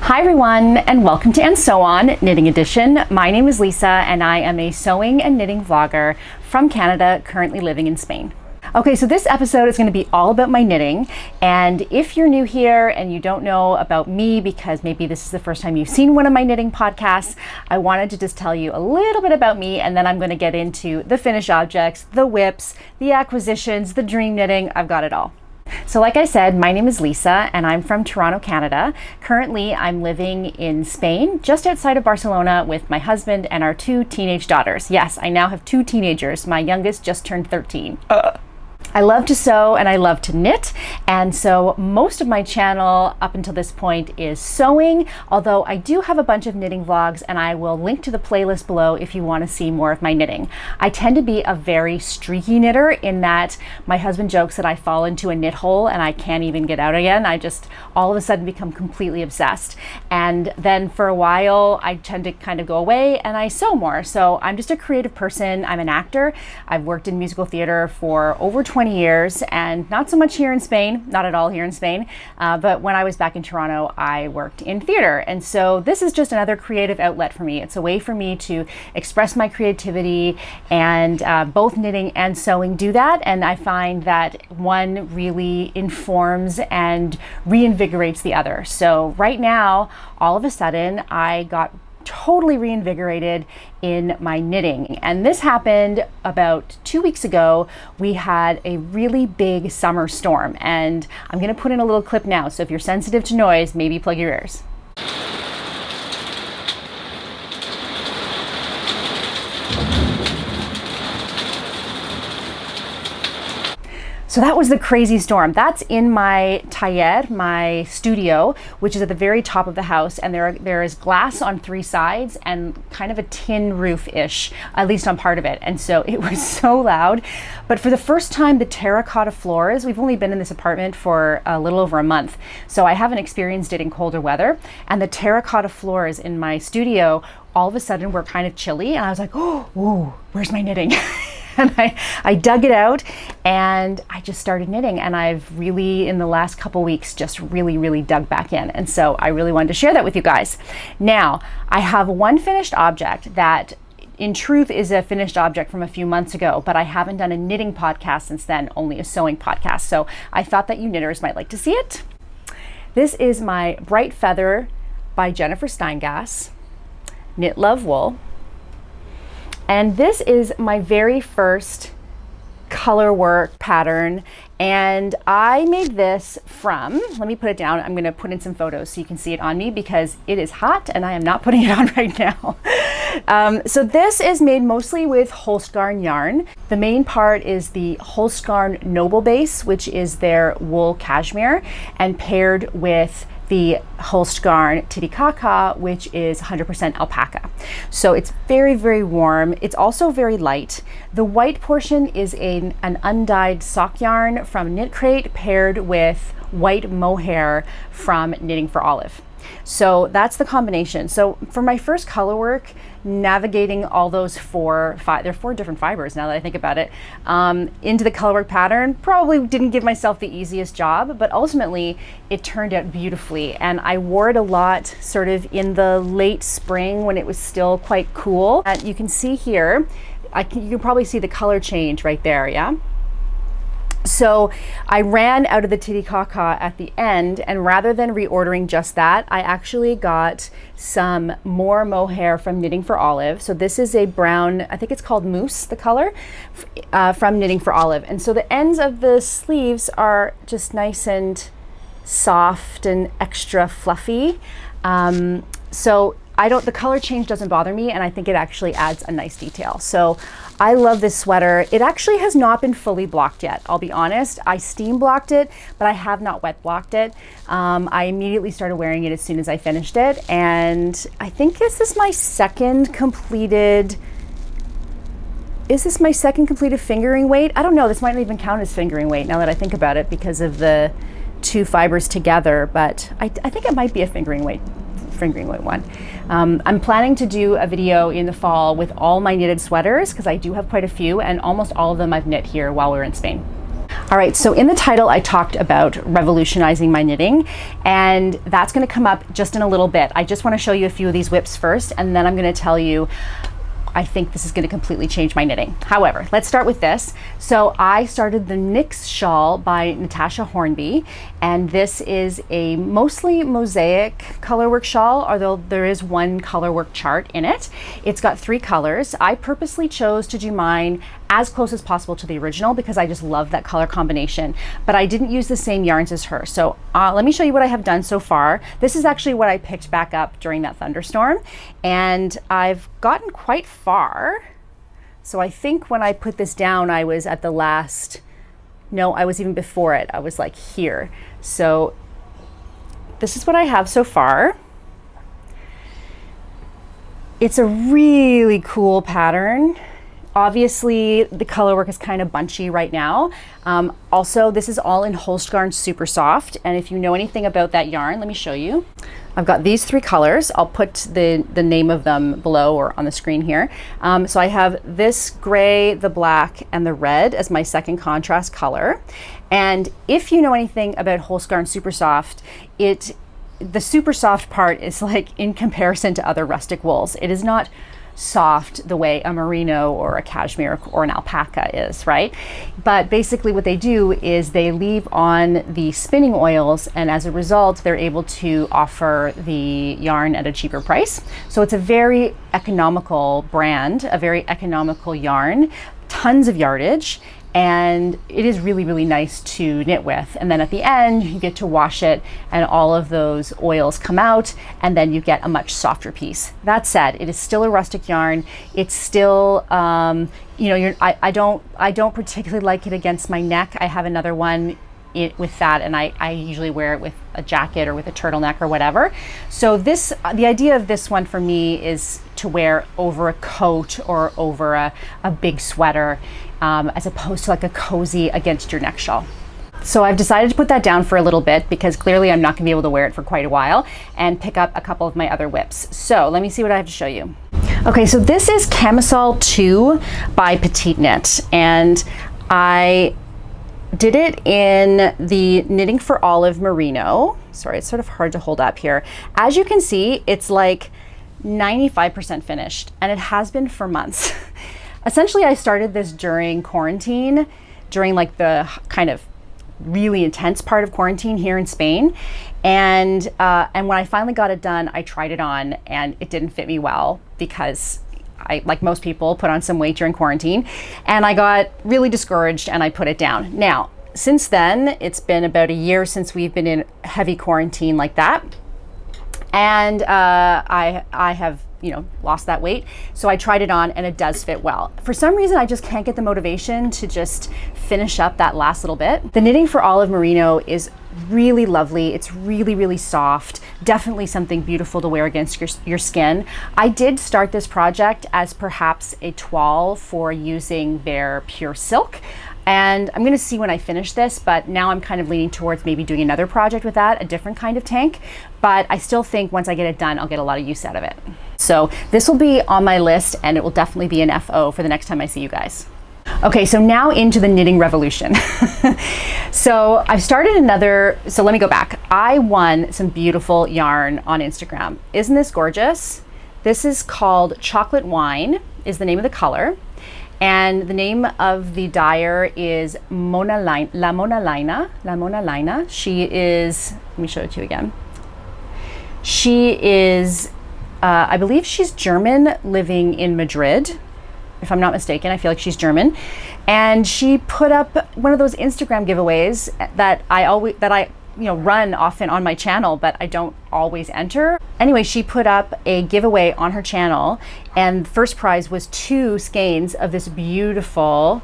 Hi everyone, and welcome to And So On Knitting Edition. My name is Lisa and I am a sewing and knitting vlogger from Canada, currently living in Spain. Okay, so this episode is going to be all about my knitting, and if you're new here and you don't know about me because maybe this is the first time you've seen one of my knitting podcasts, I wanted to just tell you a little bit about me, and then I'm going to get into the finished objects, the whips, the acquisitions, the dream knitting. I've got it all. So like I said, my name is Lisa and I'm from Toronto, Canada. Currently, I'm living in Spain, just outside of Barcelona with my husband and our two teenage daughters. Yes, I now have two teenagers. My youngest just turned 13. I love to sew and I love to knit, and so most of my channel up until this point is sewing, although I do have a bunch of knitting vlogs and I will link to the playlist below if you want to see more of my knitting. I tend to be a very streaky knitter in that my husband jokes that I fall into a knit hole and I can't even get out again. I just all of a sudden become completely obsessed, and then for a while I tend to kind of go away and I sew more. So I'm just a creative person. I'm an actor. I've worked in musical theater for over 20 years, and not so much here in Spain, not at all here in Spain, but when I was back in Toronto, I worked in theater. And so this is just another creative outlet for me. It's a way for me to express my creativity, and both knitting and sewing do that. And I find that one really informs and reinvigorates the other. So right now, all of a sudden, I got totally reinvigorated in my knitting. And this happened about 2 weeks ago. We had a really big summer storm, and I'm going to put in a little clip now. So if you're sensitive to noise, maybe plug your ears. So that was the crazy storm. That's in my taller, my studio, which is at the very top of the house, and there is glass on three sides and kind of a tin roof-ish, at least on part of it. And so it was so loud. But for the first time, the terracotta floors, we've only been in this apartment for a little over a month, so I haven't experienced it in colder weather. And the terracotta floors in my studio all of a sudden were kind of chilly, and I was like, oh, whoa, where's my knitting? And I dug it out and I just started knitting, and I've really, in the last couple weeks, just really dug back in. And so I really wanted to share that with you guys. Now, I have one finished object that in truth is a finished object from a few months ago, but I haven't done a knitting podcast since then, only a sewing podcast. So I thought that you knitters might like to see it. This is my Brightfeather by Jennifer Steingas Knit Love Wool. And this is my very first color work pattern, and I made this from, let me put it down, I'm going to put in some photos so you can see it on me because it is hot and I am not putting it on right now. So this is made mostly with Holstgarn yarn. The main part is the Holstgarn Noble Base, which is their wool cashmere, and paired with the Holstgarn Titicaca, which is 100% alpaca. So it's very warm. It's also very light. The white portion is an undyed sock yarn from Knit Crate paired with white mohair from Knitting for Olive. So that's the combination. So for my first color work, navigating all those there are four different fibers now that I think about it, into the colorwork pattern, probably didn't give myself the easiest job, but ultimately it turned out beautifully. And I wore it a lot sort of in the late spring when it was still quite cool. And you can see here, you can probably see the color change right there, yeah? So I ran out of the Titicaca at the end, and rather than reordering just that, I actually got some more mohair from Knitting for Olive. So this is a brown, I think it's called Mousse, the color, from Knitting for Olive. And so the ends of the sleeves are just nice and soft and extra fluffy. So the color change doesn't bother me, and I think it actually adds a nice detail. So I love this sweater. It actually has not been fully blocked yet, I'll be honest. I steam blocked it, but I have not wet blocked it. I immediately started wearing it as soon as I finished it, and I think this is my second completed fingering weight? I don't know, this might not even count as fingering weight now that I think about it because of the two fibers together, but I think it might be a fingering weight one. I'm planning to do a video in the fall with all my knitted sweaters because I do have quite a few, and almost all of them I've knit here while we're in Spain. All right, so in the title, I talked about revolutionizing my knitting, and that's gonna come up just in a little bit. I just wanna show you a few of these whips first, and then I'm gonna tell you I think this is going to completely change my knitting. However, let's start with this. So I started the Nyx Shawl by Natasja Hornby, and this is a mostly mosaic colorwork shawl, although there is one colorwork chart in it. It's got 3 colors. I purposely chose to do mine as close as possible to the original because I just love that color combination, but I didn't use the same yarns as her. So let me show you what I have done so far. This is actually what I picked back up during that thunderstorm, and I've gotten quite far. So I think when I put this down, I was at the last, no, I was even before it. I was like here. So this is what I have so far. It's a really cool pattern. Obviously, the colorwork is kind of bunchy right now. Also, this is all in Holstgarn Super Soft, and if you know anything about that yarn, let me show you. I've got these 3 colors. I'll put the name of them below or on the screen here. So I have this gray, the black, and the red as my second contrast color. And if you know anything about Holstgarn Super Soft, the super soft part is like in comparison to other rustic wools. It is not soft the way a merino or a cashmere or an alpaca is, right? But basically what they do is they leave on the spinning oils, and as a result they're able to offer the yarn at a cheaper price. So it's a very economical brand, a very economical yarn, tons of yardage, and it is really, really nice to knit with. And then at the end, you get to wash it and all of those oils come out, and then you get a much softer piece. That said, it is still a rustic yarn. It's still, you know, I don't particularly like it against my neck. I have another one with that, and I usually wear it with a jacket or with a turtleneck or whatever. So the idea of this one for me is to wear over a coat or over a big sweater, as opposed to like a cozy against your neck shawl. So I've decided to put that down for a little bit because clearly I'm not gonna be able to wear it for quite a while, and pick up a couple of my other whips. So let me see what I have to show you. Okay, so this is Camisole 2 by Petite Knit, and I did it in the Knitting for Olive merino. Sorry, it's sort of hard to hold up here. As you can see, it's like 95% finished, and it has been for months. Essentially, I started this during quarantine, during like the kind of really intense part of quarantine here in Spain. And when I finally got it done, I tried it on, and it didn't fit me well because I, like most people, put on some weight during quarantine, and I got really discouraged and I put it down. Now, since then, it's been about a year since we've been in heavy quarantine like that. And I have, you know, lost that weight. So I tried it on, and it does fit well. For some reason, I just can't get the motivation to just finish up that last little bit. The Knitting for Olive merino is really lovely. It's really, really soft. Definitely something beautiful to wear against your skin. I did start this project as perhaps a toile for using their pure silk. And I'm gonna see when I finish this, but now I'm kind of leaning towards maybe doing another project with that, a different kind of tank. But I still think once I get it done, I'll get a lot of use out of it. So this will be on my list, and it will definitely be an FO for the next time I see you guys. Okay, so now into the knitting revolution. So I've started so let me go back. I won some beautiful yarn on Instagram. Isn't this gorgeous? This is called Chocolate Wine, is the name of the color. And the name of the dyer is Monalaina. She is, let me show it to you again. She is, I believe she's German, living in Madrid, if I'm not mistaken. I feel like she's German. And she put up one of those Instagram giveaways that I run often on my channel, but I don't always enter. Anyway, she put up a giveaway on her channel, and the first prize was 2 skeins of this beautiful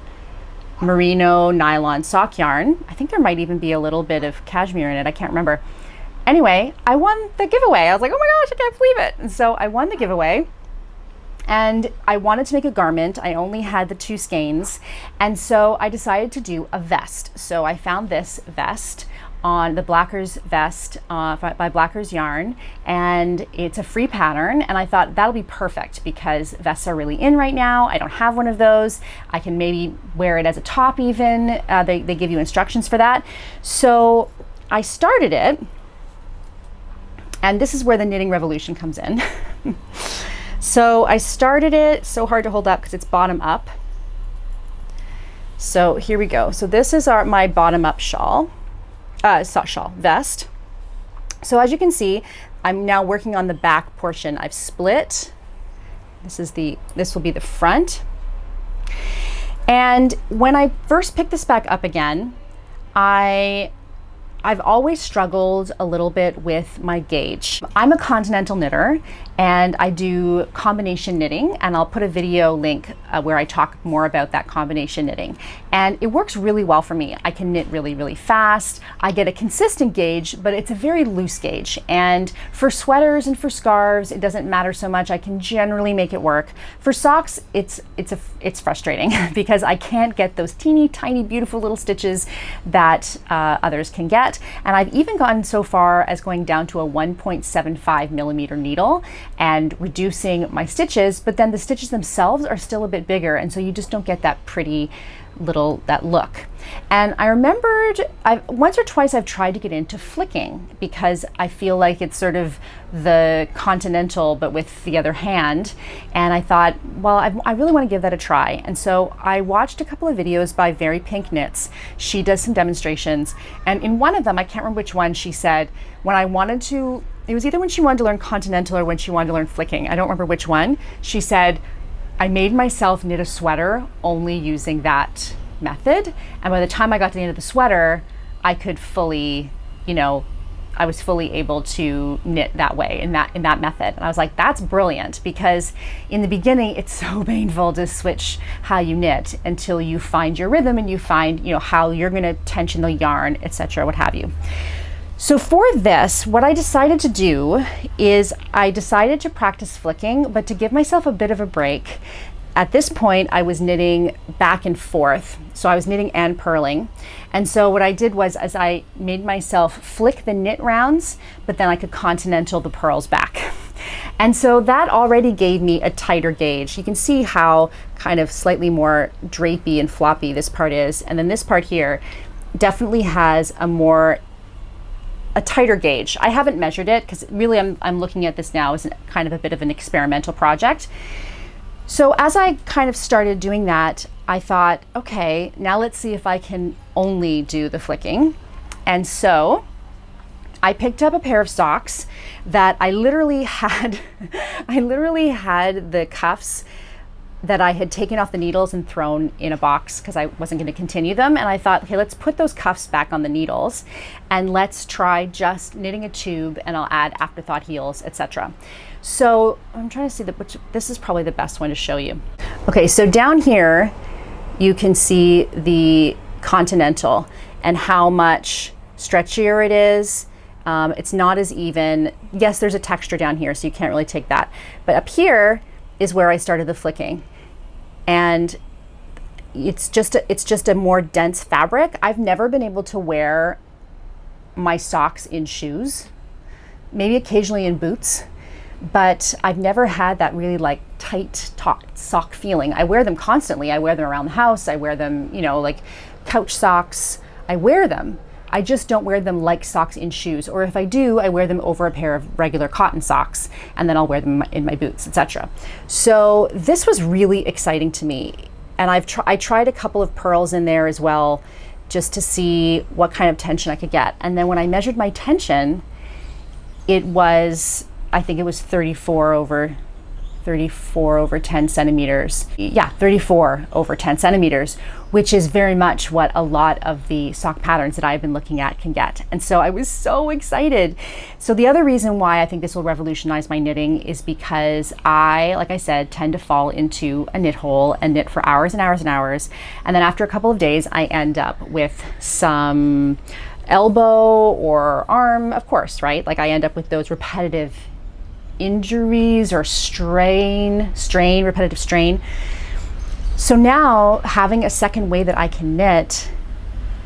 merino nylon sock yarn. I think there might even be a little bit of cashmere in it. I can't remember. Anyway, I won the giveaway. I was like, oh my gosh, I can't believe it. And so I won the giveaway. And I wanted to make a garment. I only had the 2 skeins. And so I decided to do a vest. So I found this vest on the Blackers vest by Blackers Yarn, and it's a free pattern, and I thought that'll be perfect because vests are really in right now. I don't have one of those. I can maybe wear it as a top even. They give you instructions for that. So I started it, and this is where the knitting revolution comes in. So I started it, so hard to hold up because it's bottom up. So here we go. So this is my bottom up shawl. Vest. So as you can see, I'm now working on the back portion. I've split. This will be the front. And when I first picked this back up again, I've always struggled a little bit with my gauge. I'm a continental knitter and I do combination knitting, and I'll put a video link where I talk more about that combination knitting. And it works really well for me. I can knit really, really fast. I get a consistent gauge, but it's a very loose gauge. And for sweaters and for scarves, it doesn't matter so much. I can generally make it work. For socks, it's frustrating because I can't get those teeny tiny, beautiful little stitches that others can get. And I've even gotten so far as going down to a 1.75 millimeter needle and reducing my stitches, but then the stitches themselves are still a bit bigger, and so you just don't get that pretty that look. And I remembered once or twice I've tried to get into flicking because I feel like it's sort of the continental but with the other hand, and I thought, well, I really want to give that a try. And so I watched a couple of videos by Very Pink Knits. She does some demonstrations, and in one of them, I can't remember which one, she said it was either when she wanted to learn continental or when she wanted to learn flicking. I don't remember which one. She said, I made myself knit a sweater only using that method, and by the time I got to the end of the sweater, I could fully, I was fully able to knit that way in that method. And I was like, that's brilliant, because in the beginning it's so painful to switch how you knit until you find your rhythm and you find how you're going to tension the yarn, etc., what have you. So for this, what I decided to do is I decided to practice flicking, but to give myself a bit of a break. At this point, I was knitting back and forth. So I was knitting and purling. And so what I did was, as I made myself flick the knit rounds, but then I could continental the purls back. And so that already gave me a tighter gauge. You can see how kind of slightly more drapey and floppy this part is. And then this part here definitely has a tighter gauge. I haven't measured it because really I'm looking at this now as kind of a bit of an experimental project. So as I kind of started doing that, I thought, okay, now let's see if I can only do the flicking. And so I picked up a pair of socks that I literally had the cuffs that I had taken off the needles and thrown in a box because I wasn't going to continue them. And I thought, okay, let's put those cuffs back on the needles and let's try just knitting a tube, and I'll add afterthought heels, etc. So I'm trying to see this is probably the best one to show you. Okay, so down here you can see the continental and how much stretchier it is. It's not as even. Yes, there's a texture down here, so you can't really take that. But up here is where I started the flicking. And it's just a more dense fabric. I've never been able to wear my socks in shoes, maybe occasionally in boots, but I've never had that really like tight sock feeling. I wear them constantly. I wear them around the house. I wear them, like couch socks. I wear them. I just don't wear them like socks in shoes, or if I do, I wear them over a pair of regular cotton socks, and then I'll wear them in my boots, etc. So this was really exciting to me, and I tried a couple of purls in there as well, just to see what kind of tension I could get. And then when I measured my tension, I think it was 34 over 10 centimeters. Yeah, 34 over 10 centimeters, which is very much what a lot of the sock patterns that I've been looking at can get. And so I was so excited. So the other reason why I think this will revolutionize my knitting is because I, like I said, tend to fall into a knit hole and knit for hours and hours and hours. And then after a couple of days, I end up with some elbow or arm, of course, right? Like I end up with those repetitive injuries or repetitive strain. So now having a second way that I can knit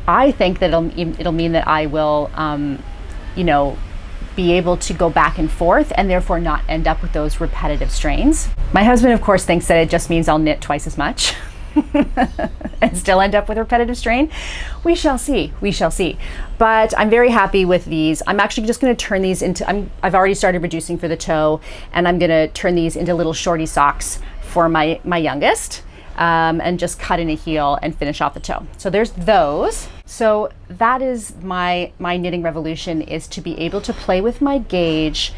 I think that it'll mean that I will, you know, be able to go back and forth and therefore not end up with those repetitive strains. My husband, of course, thinks that it just means I'll knit twice as much and still end up with repetitive strain. We shall see, we shall see. But I'm very happy with these. I'm actually just gonna turn these into, I've already started reducing for the toe, and I'm gonna turn these into little shorty socks for my youngest, and just cut in a heel and finish off the toe. So there's those. So that is my knitting revolution, is to be able to play with my gauge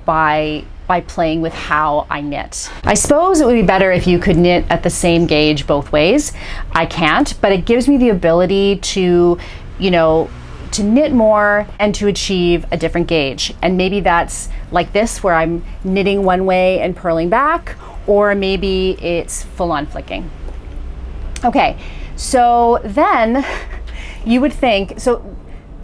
by playing with how I knit. I suppose it would be better if you could knit at the same gauge both ways. I can't, but it gives me the ability to, you know, to knit more and to achieve a different gauge. And maybe that's like this, where I'm knitting one way and purling back, or maybe it's full on flicking. Okay, so then you would think, so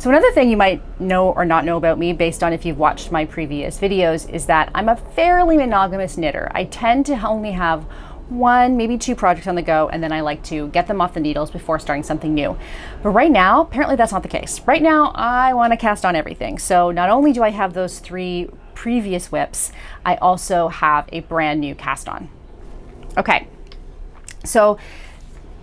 another thing you might know or not know about me, based on if you've watched my previous videos, is that I'm a fairly monogamous knitter. I tend to only have one, maybe two projects on the go, and then I like to get them off the needles before starting something new. But right now, apparently that's not the case. Right now, I want to cast on everything. So not only do I have those 3 previous whips, I also have a brand new cast on. Okay, so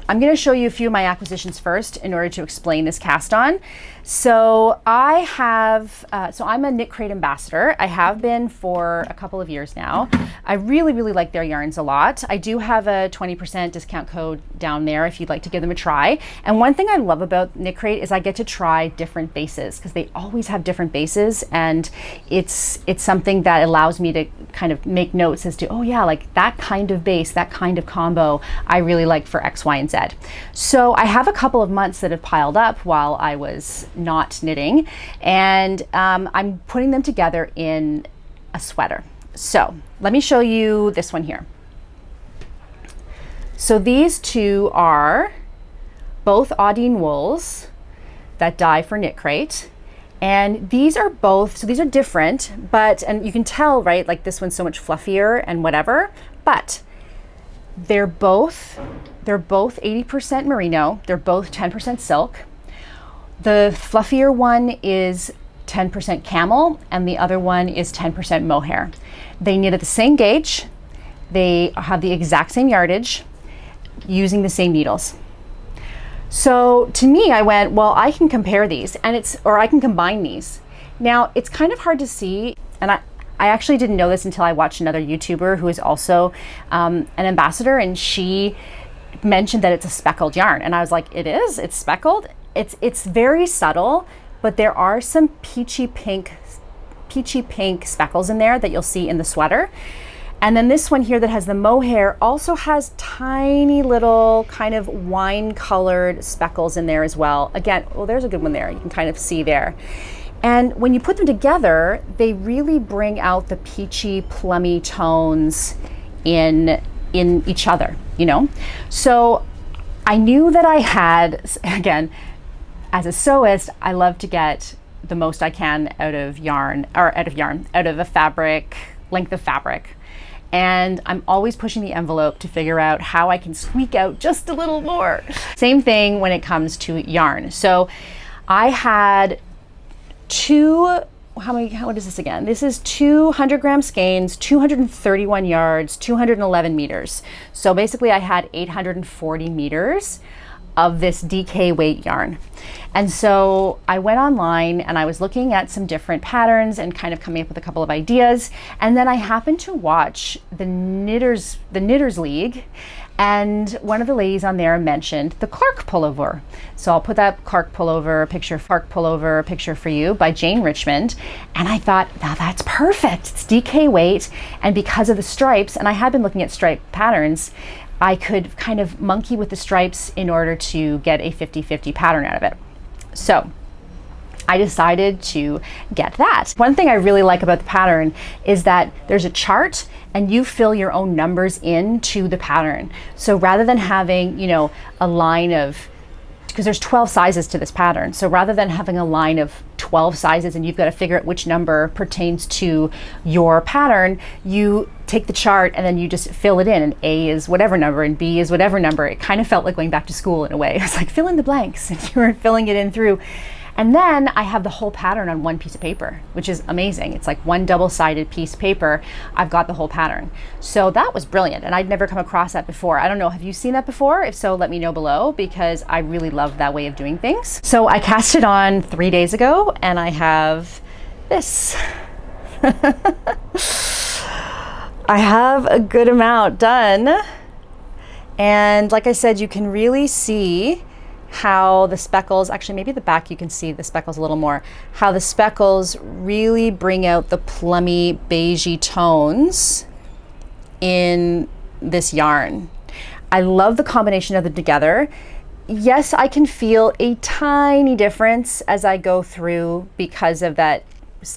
I'm going to show you a few of my acquisitions first in order to explain this cast on. So I have, so I'm a Knit Crate ambassador. I have been for a couple of years now. I really, really like their yarns a lot. I do have a 20% discount code down there if you'd like to give them a try. And one thing I love about Knit Crate is I get to try different bases, because they always have different bases, and it's something that allows me to kind of make notes as to, oh yeah, like that kind of base, that kind of combo I really like for X, Y, and Z. So I have a couple of months that have piled up while I was not knitting, and I'm putting them together in a sweater. So let me show you this one here. So these two are both Audine wools that dye for Knit Crate, and these are both, so these are different, but, and you can tell, right, like this one's so much fluffier and whatever, but they're both 80% merino, they're both 10% silk. The fluffier one is 10% camel, and the other one is 10% mohair. They knit at the same gauge, they have the exact same yardage, using the same needles. So to me, I went, well, I can compare these, and or I can combine these. Now, it's kind of hard to see, and I actually didn't know this until I watched another YouTuber who is also an ambassador, and she mentioned that it's a speckled yarn, and I was like, it is? It's speckled? It's very subtle, but there are some peachy pink speckles in there that you'll see in the sweater. And then this one here that has the mohair also has tiny little kind of wine colored speckles in there as well. Again, oh, there's a good one there. You can kind of see there. And when you put them together, they really bring out the peachy, plummy tones in each other, you know? So I knew that I had, again, as a sewist, I love to get the most I can out of a fabric, length of fabric. And I'm always pushing the envelope to figure out how I can squeak out just a little more. Same thing when it comes to yarn. So I had what is this again? This is 200 gram skeins, 231 yards, 211 meters. So basically I had 840 meters of this DK weight yarn. And so I went online and I was looking at some different patterns and kind of coming up with a couple of ideas. And then I happened to watch the Knitters League, and one of the ladies on there mentioned the Clarke Pullover. So I'll put that Clarke Pullover picture for you by Jane Richmond. And I thought, now that's perfect. It's DK weight, and because of the stripes, and I had been looking at stripe patterns, I could kind of monkey with the stripes in order to get a 50-50 pattern out of it. So I decided to get that. One thing I really like about the pattern is that there's a chart and you fill your own numbers into the pattern. So rather than having, you know, a line of because there's 12 sizes to this pattern. So rather than having a line of 12 sizes and you've got to figure out which number pertains to your pattern, you take the chart and then you just fill it in, and A is whatever number and B is whatever number. It kind of felt like going back to school in a way. It was like fill in the blanks and you were filling it in through. And then I have the whole pattern on one piece of paper, which is amazing. It's like one double-sided piece of paper. I've got the whole pattern. So that was brilliant, and I'd never come across that before. I don't know, have you seen that before? If so, let me know below, because I really love that way of doing things. So I cast it on 3 days ago, and I have this. I have a good amount done. And like I said, you can really see how the speckles, actually maybe the back you can see the speckles a little more, how the speckles really bring out the plummy beigey tones in this yarn. I love the combination of them together. Yes, I can feel a tiny difference as I go through because of that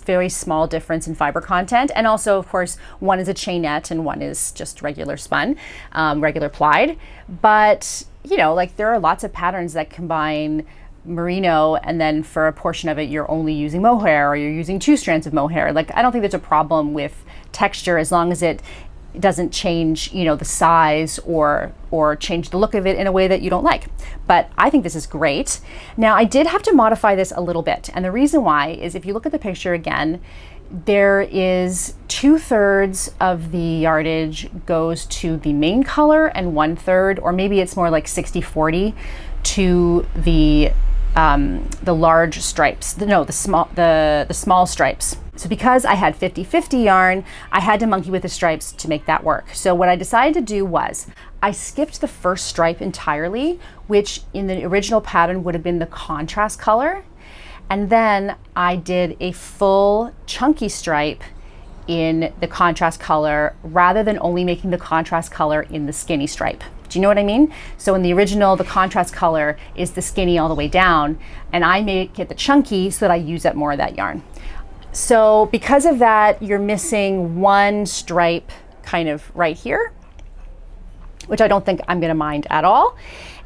very small difference in fiber content, and also of course one is a chainette and one is just regular spun, regular plied. But you know, like there are lots of patterns that combine merino and then for a portion of it you're only using mohair or you're using 2 strands of mohair. Like I don't think there's a problem with texture as long as it doesn't change, you know, the size or change the look of it in a way that you don't like. But I think this is great. Now I did have to modify this a little bit, and the reason why is if you look at the picture again, there is 2/3 of the yardage goes to the main color and 1/3, or maybe it's more like 60-40 to the large stripes. The small stripes. So because I had 50-50 yarn, I had to monkey with the stripes to make that work. So what I decided to do was I skipped the first stripe entirely, which in the original pattern would have been the contrast color. And then I did a full chunky stripe in the contrast color rather than only making the contrast color in the skinny stripe. Do you know what I mean? So in the original, the contrast color is the skinny all the way down, and I make it the chunky so that I use up more of that yarn. So because of that, you're missing one stripe kind of right here, which I don't think I'm gonna mind at all.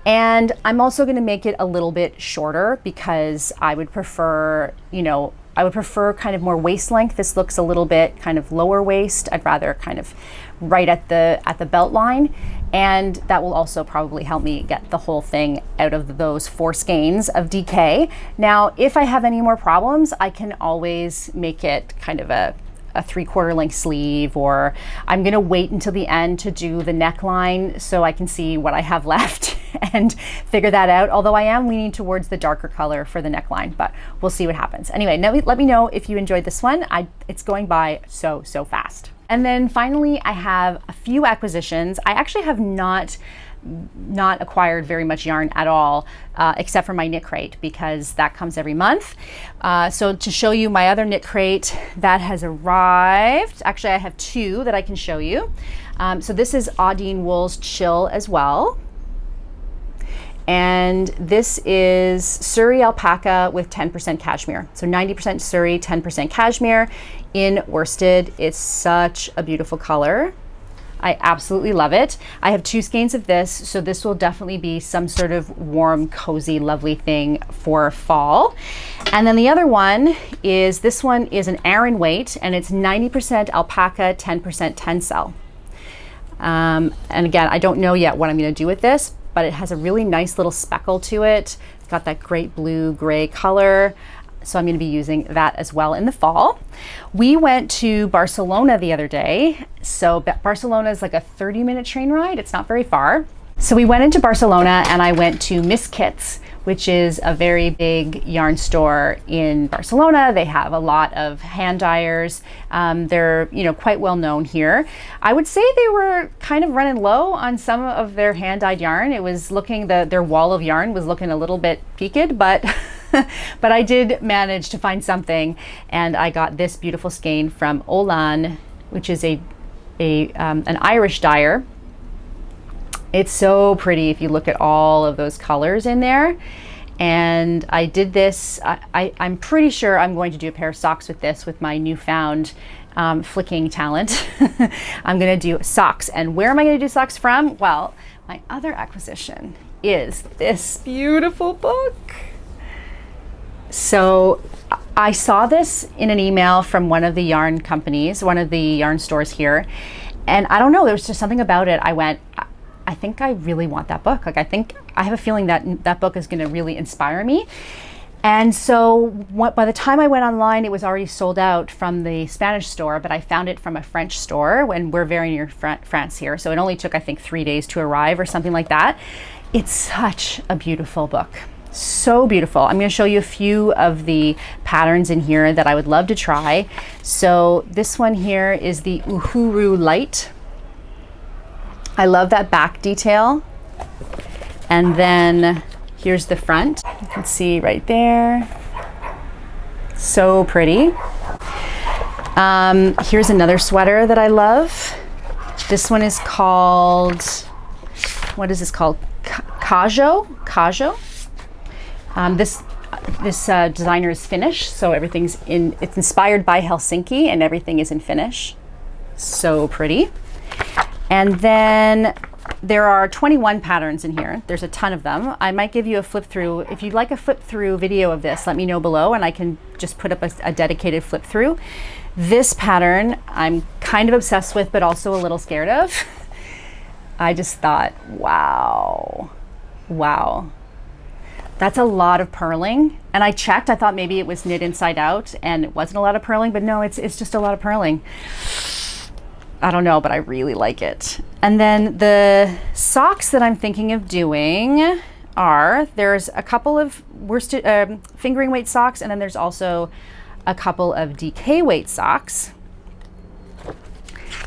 And I'm also gonna make it a little bit shorter because I would prefer, you know, I would prefer kind of more waist length. This looks a little bit kind of lower waist. I'd rather kind of right at the belt line. And that will also probably help me get the whole thing out of those 4 skeins of DK. Now, if I have any more problems, I can always make it kind of a 3/4 length sleeve, or I'm gonna wait until the end to do the neckline so I can see what I have left and figure that out. Although I am leaning towards the darker color for the neckline, but we'll see what happens. Anyway, now let me know if you enjoyed this one. It's going by so fast. And then finally, I have a few acquisitions. I actually have not acquired very much yarn at all, except for my knit crate, because that comes every month. So to show you my other knit crate that has arrived, actually I have 2 that I can show you. So this is Audine Wool's Chill as well. And this is Surrey alpaca with 10% cashmere. So 90% Surrey, 10% cashmere in worsted. It's such a beautiful color. I absolutely love it. I have 2 skeins of this, so this will definitely be some sort of warm, cozy, lovely thing for fall. And then the other one is, this one is an Aran weight, and it's 90% alpaca, 10% tencel. And again, I don't know yet what I'm gonna do with this, but it has a really nice little speckle to it. It's got that great blue gray color. So I'm going to be using that as well in the fall. We went to Barcelona the other day. So Barcelona is like a 30-minute train ride. It's not very far. So we went into Barcelona and I went to Miss Kitts, which is a very big yarn store in Barcelona. They have a lot of hand dyers. They're, you know, quite well known here. I would say they were kind of running low on some of their hand dyed yarn. It was looking, their wall of yarn was looking a little bit peaked, but but I did manage to find something, and I got this beautiful skein from Olan, which is an Irish dyer. It's so pretty if you look at all of those colors in there. And I did this, I'm pretty sure I'm going to do a pair of socks with this with my newfound flicking talent. I'm gonna do socks. And where am I gonna do socks from? Well, my other acquisition is this beautiful book. So I saw this in an email from one of the yarn companies, one of the yarn stores here. And I don't know, there was just something about it. I went, I think I really want that book. Like, I have a feeling that that book is going to really inspire me. And so by the time I went online, it was already sold out from the Spanish store, but I found it from a French store when we're very near France here. So it only took, I think, 3 days to arrive or something like that. It's such a beautiful book. So beautiful. I'm going to show you a few of the patterns in here that I would love to try. So this one here is the Uhuru Light. I love that back detail. And then here's the front. You can see right there. So pretty. Here's another sweater that I love. This one is called, what is this called? Kajo. This designer is Finnish, so it's inspired by Helsinki and everything is in Finnish. So pretty. And then there are 21 patterns in here. There's a ton of them. I might give you a flip through. If you'd like a flip through video of this, let me know below and I can just put up a dedicated flip through. This pattern I'm kind of obsessed with, but also a little scared of. I just thought, wow. That's a lot of purling. And I checked, I thought maybe it was knit inside out and it wasn't a lot of purling, but no, it's just a lot of purling. I don't know, but I really like it. And then the socks that I'm thinking of doing there's a couple of worsted fingering weight socks, and then there's also a couple of DK weight socks.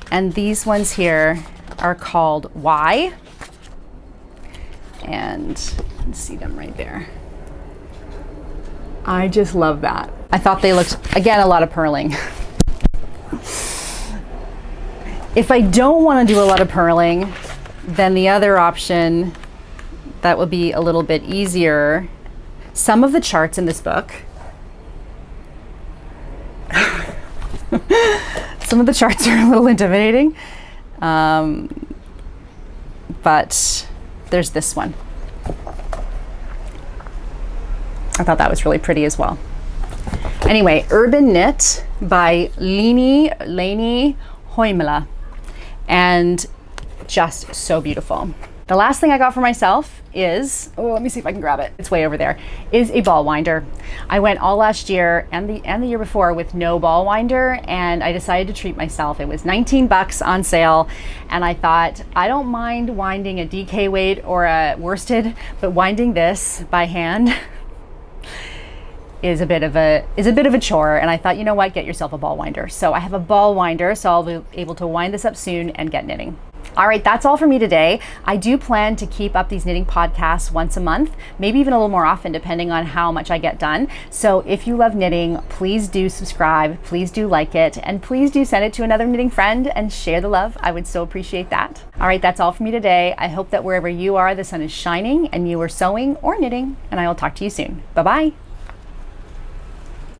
And these ones here are called Y. And you can see them right there. I just love that. I thought they looked, again, a lot of purling. If I don't want to do a lot of purling, then the other option that would be a little bit easier, some of the charts in this book, some of the charts are a little intimidating, but there's this one. I thought that was really pretty as well. Anyway, Urban Knit by Leenie, Hoimela. And just so beautiful. The last thing I got for myself is, let me see if I can grab it. It's way over there, is a ball winder. I went all last year and the year before with no ball winder, and I decided to treat myself. It was 19 bucks on sale, and I thought, I don't mind winding a DK weight or a worsted, but winding this by hand is a bit of a chore. And I thought, you know what, get yourself a ball winder. So I have a ball winder, so I'll be able to wind this up soon and get knitting. All right, that's all for me today. I do plan to keep up these knitting podcasts once a month, maybe even a little more often depending on how much I get done. So if you love knitting, please do subscribe, please do like it, and please do send it to another knitting friend and share the love. I would so appreciate that. All right, that's all for me today. I hope that wherever you are, the sun is shining and you are sewing or knitting, and I will talk to you soon. Bye-bye.